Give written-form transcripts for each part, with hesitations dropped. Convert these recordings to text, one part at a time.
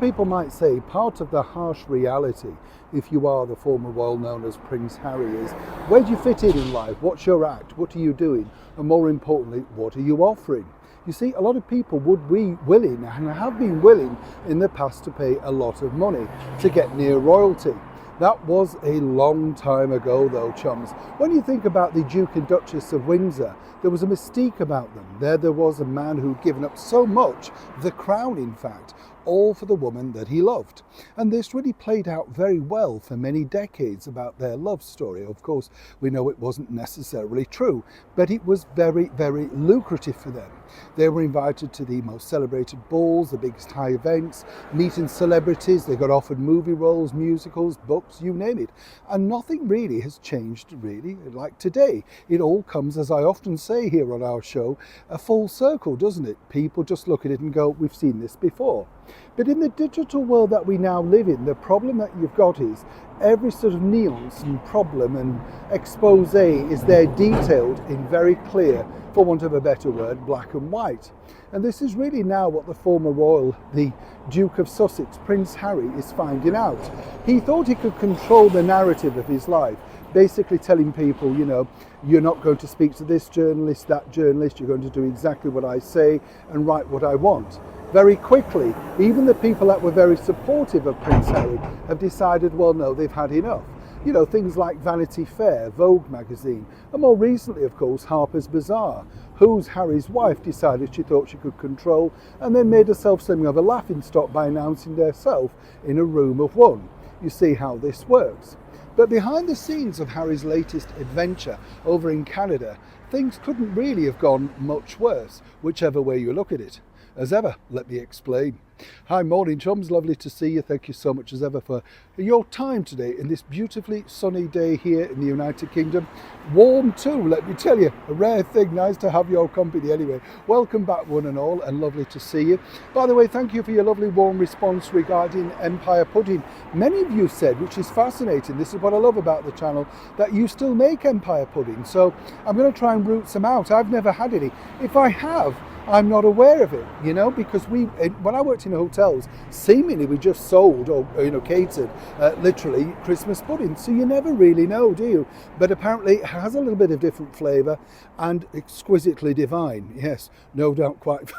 people might say part of the harsh reality, if you are the former royal known as Prince Harry, is where do you fit in life? What's your act? What are you doing? And more importantly, what are you offering? You see, a lot of people would be willing and have been willing in the past to pay a lot of money to get near royalty. That was a long time ago though, chums. When you think about the Duke and Duchess of Windsor, there was a mystique about them. There was a man who'd given up so much, the crown in fact, all for the woman that he loved. And this really played out very well for many decades about their love story. Of course, we know it wasn't necessarily true, but it was very, very lucrative for them. They were invited to the most celebrated balls, the biggest high events, meeting celebrities, they got offered movie roles, musicals, books, you name it. And nothing really has changed really like today. It all comes, as I often say here on our show, a full circle, doesn't it? People just look at it and go, we've seen this before. But in the digital world that we now live in, the problem that you've got is every sort of nuance and problem and expose is there detailed in very clear, for want of a better word, black and white. And this is really now what the former royal, the Duke of Sussex, Prince Harry, is finding out. He thought he could control the narrative of his life, basically telling people, you know, you're not going to speak to this journalist, that journalist, you're going to do exactly what I say and write what I want. Very quickly, even the people that were very supportive of Prince Harry have decided, well, no, they've had enough. You know, things like Vanity Fair, Vogue magazine, and more recently, of course, Harper's Bazaar, whose Harry's wife decided she thought she could control and then made herself something of a laughingstock by announcing herself in a room of one. You see how this works. But behind the scenes of Harry's latest adventure over in Canada, things couldn't really have gone much worse, whichever way you look at it. As ever, let me explain. Hi, morning chums, lovely to see you. Thank you so much as ever for your time today in this beautifully sunny day here in the United Kingdom. Warm too, let me tell you, a rare thing, nice to have your company anyway. Welcome back one and all, and lovely to see you. By the way, thank you for your lovely warm response regarding Empire Pudding. Many of you said, which is fascinating, this is what I love about the channel, that you still make Empire Pudding. So I'm going to try and root some out. I've never had any. If I have, I'm not aware of it, you know, because when I worked in hotels, seemingly we just sold or, you know, catered literally Christmas pudding. So you never really know, do you? But apparently it has a little bit of different flavour and exquisitely divine. Yes, no doubt quite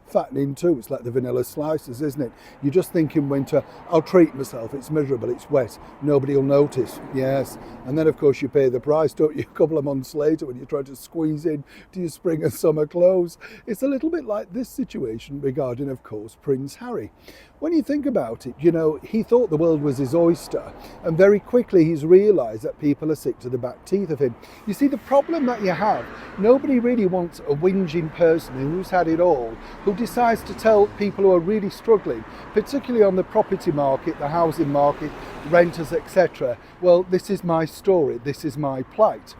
fattening too. It's like the vanilla slices, isn't it? You just think in winter, I'll treat myself, it's miserable, it's wet, nobody will notice. Yes, and then of course you pay the price, don't you, a couple of months later when you try to squeeze in to your spring and summer clothes. It's a little bit like this situation regarding, of course, Prince Harry. When you think about it, you know, he thought the world was his oyster, and very quickly he's realised that people are sick to the back teeth of him. You see, the problem that you have, nobody really wants a whinging person who's had it all, who decides to tell people who are really struggling, particularly on the property market, the housing market, renters, etc. Well, this is my story, this is my plight.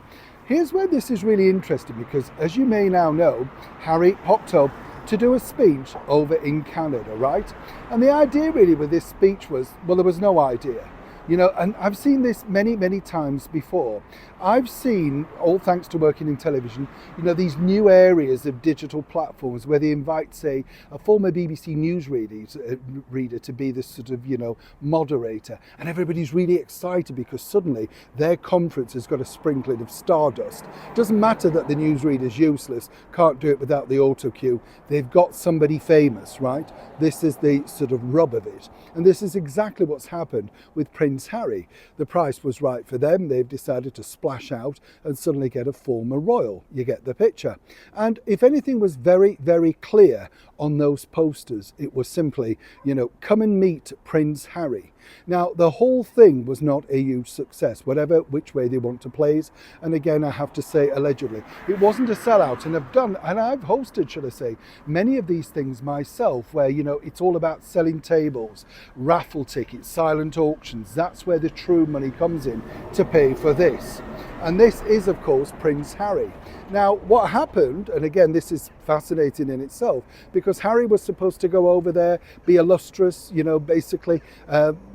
Here's where this is really interesting, because as you may now know, Harry popped up to do a speech over in Canada, right? And the idea really with this speech was, well, there was no idea. You know, and I've seen this many, many times before. I've seen, all thanks to working in television, you know, these new areas of digital platforms where they invite, say, a former BBC news reader to be this sort of, you know, moderator. And everybody's really excited because suddenly their conference has got a sprinkling of stardust. Doesn't matter that the newsreader's useless, can't do it without the auto cue. They've got somebody famous, right? This is the sort of rub of it. And this is exactly what's happened with Prince Harry. The price was right for them. They've decided to splash out and suddenly get a former royal. You get the picture. And if anything was very, very clear on those posters, it was simply, you know, come and meet Prince Harry. Now, the whole thing was not a huge success, which way they want to play it. And again, I have to say, allegedly, it wasn't a sellout. And I've hosted, should I say, many of these things myself, where, you know, it's all about selling tables, raffle tickets, silent auctions. That's where the true money comes in to pay for this. And this is, of course, Prince Harry. Now, what happened, and again, this is fascinating in itself, because Harry was supposed to go over there, be illustrious, you know, basically,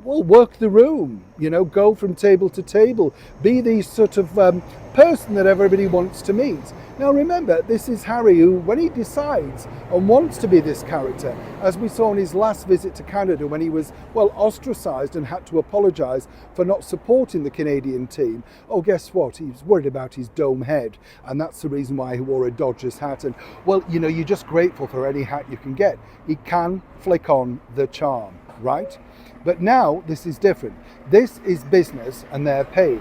well, work the room, go from table to table, be the sort of person that everybody wants to meet. Now remember, this is Harry who, when he decides and wants to be this character, as we saw in his last visit to Canada when he was, well, ostracised and had to apologise for not supporting the Canadian team, oh, guess what? He was worried about his dome head, and that's the reason why he wore a Dodgers hat. And, well, you're just grateful for any hat you can get. He can flick on the charm, right? But now this is different. This is business and they're paid.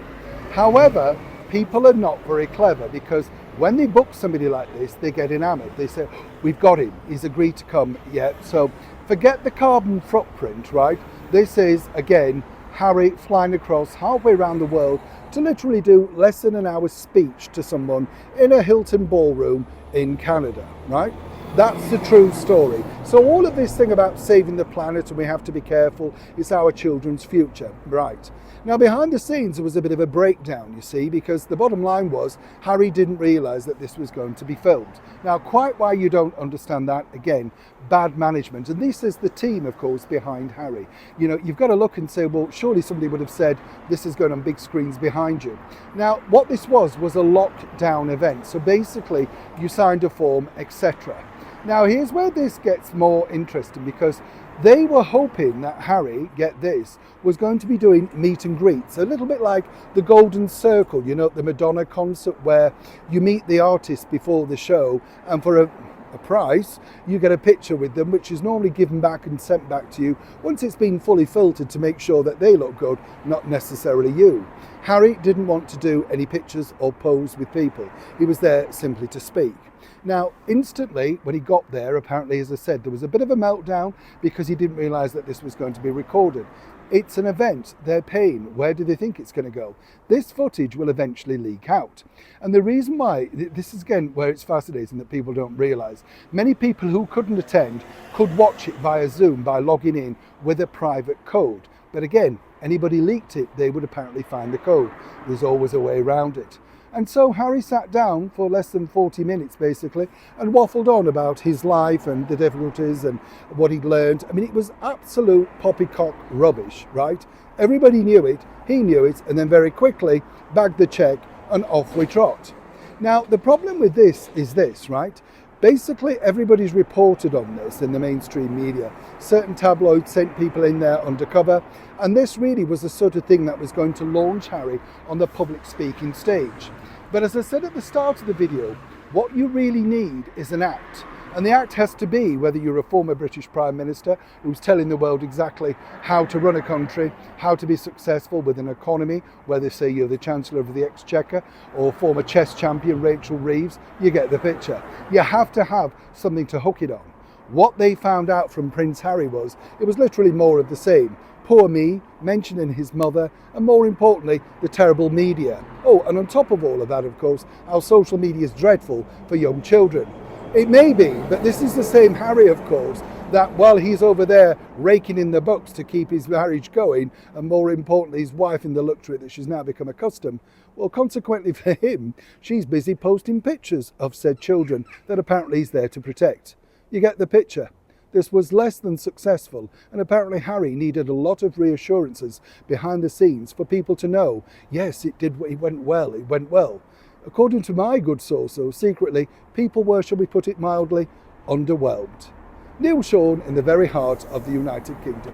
However, people are not very clever, because when they book somebody like this, they get enamored. They say, we've got him, he's agreed to come yet. So forget the carbon footprint, right? This is, again, Harry flying across halfway around the world to literally do less than an hour's speech to someone in a Hilton ballroom in Canada, right? That's the true story. So all of this thing about saving the planet and we have to be careful, it's our children's future, right? Now behind the scenes there was a bit of a breakdown, you see, because the bottom line was Harry didn't realise that this was going to be filmed. Now quite why you don't understand that, again, bad management. And this is the team, of course, behind Harry. You've got to look and say, well, surely somebody would have said this is going on big screens behind you. Now what this was a lockdown event. So basically you signed a form, etc. Now here's where this gets more interesting, because they were hoping that Harry, get this, was going to be doing meet and greets, a little bit like the Golden Circle, the Madonna concert where you meet the artist before the show and for a price you get a picture with them, which is normally given back and sent back to you once it's been fully filtered to make sure that they look good, not necessarily you. Harry didn't want to do any pictures or pose with people. He was there simply to speak. Now, instantly, when he got there, apparently, as I said, there was a bit of a meltdown because he didn't realise that this was going to be recorded. It's an event, they're paying. Where do they think it's going to go? This footage will eventually leak out. And the reason why, this is again where it's fascinating that people don't realise, many people who couldn't attend could watch it via Zoom by logging in with a private code. But again, anybody leaked it, they would apparently find the code. There's always a way around it. And so Harry sat down for less than 40 minutes basically and waffled on about his life and the difficulties and what he'd learned. I mean, it was absolute poppycock rubbish, right? Everybody knew it, he knew it, and then very quickly bagged the check and off we trot. Now, the problem with this is this, right? Basically, everybody's reported on this in the mainstream media. Certain tabloids sent people in there undercover, and this really was the sort of thing that was going to launch Harry on the public speaking stage. But as I said at the start of the video, what you really need is an act. And the act has to be whether you're a former British Prime Minister who's telling the world exactly how to run a country, how to be successful with an economy, whether, say, you're the Chancellor of the Exchequer or former chess champion Rachel Reeves, you get the picture. You have to have something to hook it on. What they found out from Prince Harry was it was literally more of the same. Poor me, mentioning his mother, and more importantly, the terrible media. Oh, and on top of all of that, of course, our social media is dreadful for young children. It may be, but this is the same Harry, of course, that while he's over there raking in the books to keep his marriage going, and more importantly, his wife in the look to it that she's now become accustomed, well, consequently for him, she's busy posting pictures of said children that apparently he's there to protect. You get the picture. This was less than successful, and apparently Harry needed a lot of reassurances behind the scenes for people to know, yes, it went well. According to my good source, so secretly, people were, shall we put it mildly, underwhelmed. Neil Sean in the very heart of the United Kingdom.